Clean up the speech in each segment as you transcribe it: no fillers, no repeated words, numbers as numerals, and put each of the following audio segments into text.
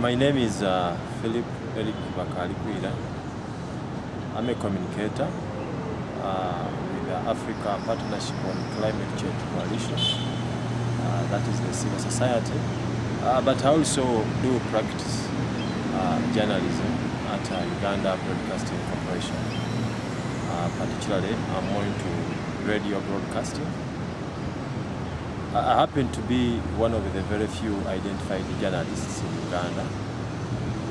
My name is Philip Bakalikwira. I'm a communicator with the Africa Partnership on Climate Change Coalition. That is the civil society. But I also do practice journalism at Uganda Broadcasting Corporation. Particularly, I'm more into radio broadcasting. I happen to be one of the very few identified journalists in Uganda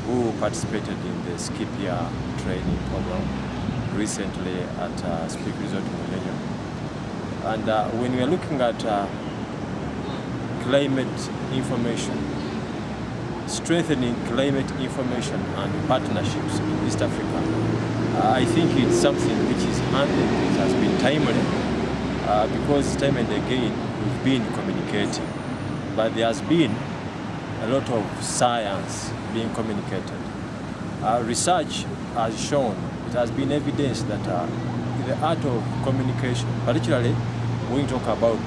who participated in the Skipia training program recently at Speak Resort Millennium. And when we are looking at climate information, strengthening climate information and partnerships in East Africa, I think it's something which is handy. It has been timely because time and again we've been communicating, but there has been a lot of science being communicated. Research has shown, it has been evidenced that the art of communication, particularly when we talk about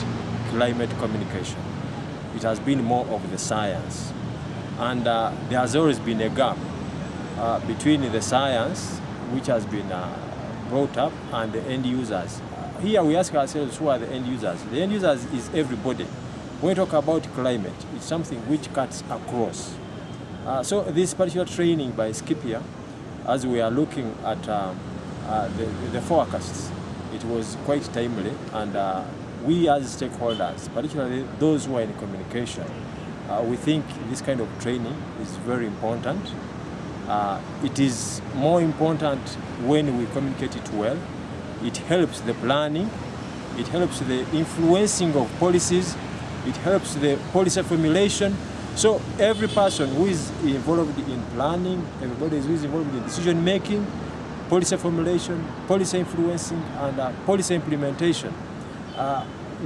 climate communication, it has been more of the science. And there has always been a gap between the science which has been brought up and the end users. Here we ask ourselves, who are the end users? The end users is everybody. When we talk about climate, it's something which cuts across. So this particular training by Skipia, as we are looking at the forecasts, it was quite timely, and we as stakeholders, particularly those who are in communication, we think this kind of training is very important. It is more important when we communicate it well. It helps the planning, it helps the influencing of policies, it helps the policy formulation. So every person who is involved in planning, everybody who is involved in decision making, policy formulation, policy influencing, and policy implementation,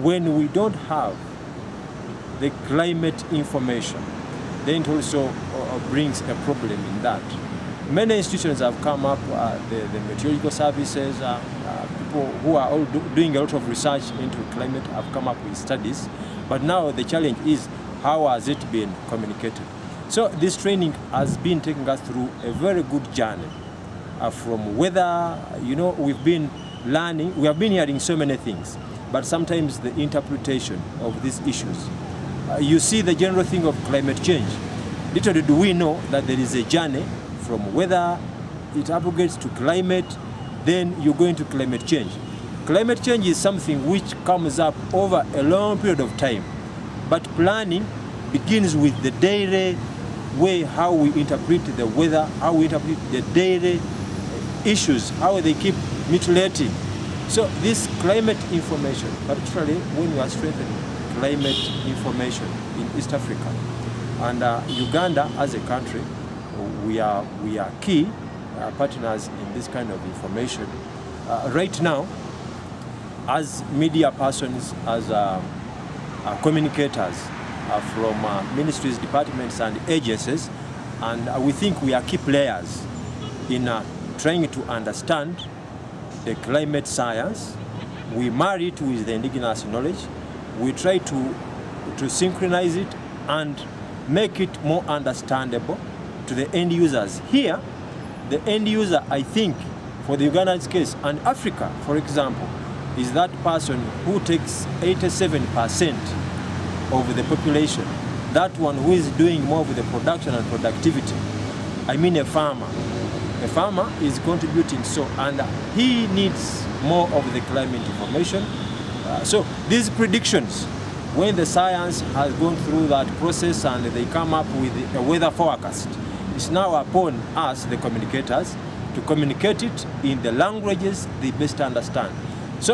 when we don't have the climate information, then it also brings a problem in that. Many institutions have come up, the meteorological services, people who are all doing a lot of research into climate have come up with studies, but now the challenge is how has it been communicated. So this training has been taking us through a very good journey from weather, we've been learning, we have been hearing so many things, but sometimes the interpretation of these issues. You see the general thing of climate change. Little do we know that there is a journey from weather, it abrogates to climate, then you go into climate change. Climate change is something which comes up over a long period of time, but planning begins with the daily way how we interpret the weather, how we interpret the daily issues, how they keep mutilating. So this climate information, particularly when we are strengthening climate information in East Africa, and Uganda as a country, we are key partners in this kind of information. Right now, as media persons, as communicators from ministries, departments, and agencies, and we think we are key players in trying to understand the climate science. We marry it with the indigenous knowledge. We try to synchronize it and make it more understandable to the end users. Here, the end user, I think, for the Ugandan case, and Africa, for example, is that person who takes 87% of the population, that one who is doing more of the production and productivity. I mean a farmer. A farmer is contributing so, and he needs more of the climate information. So these predictions, when the science has gone through that process and they come up with a weather forecast, it's now upon us, the communicators, to communicate it in the languages they best understand.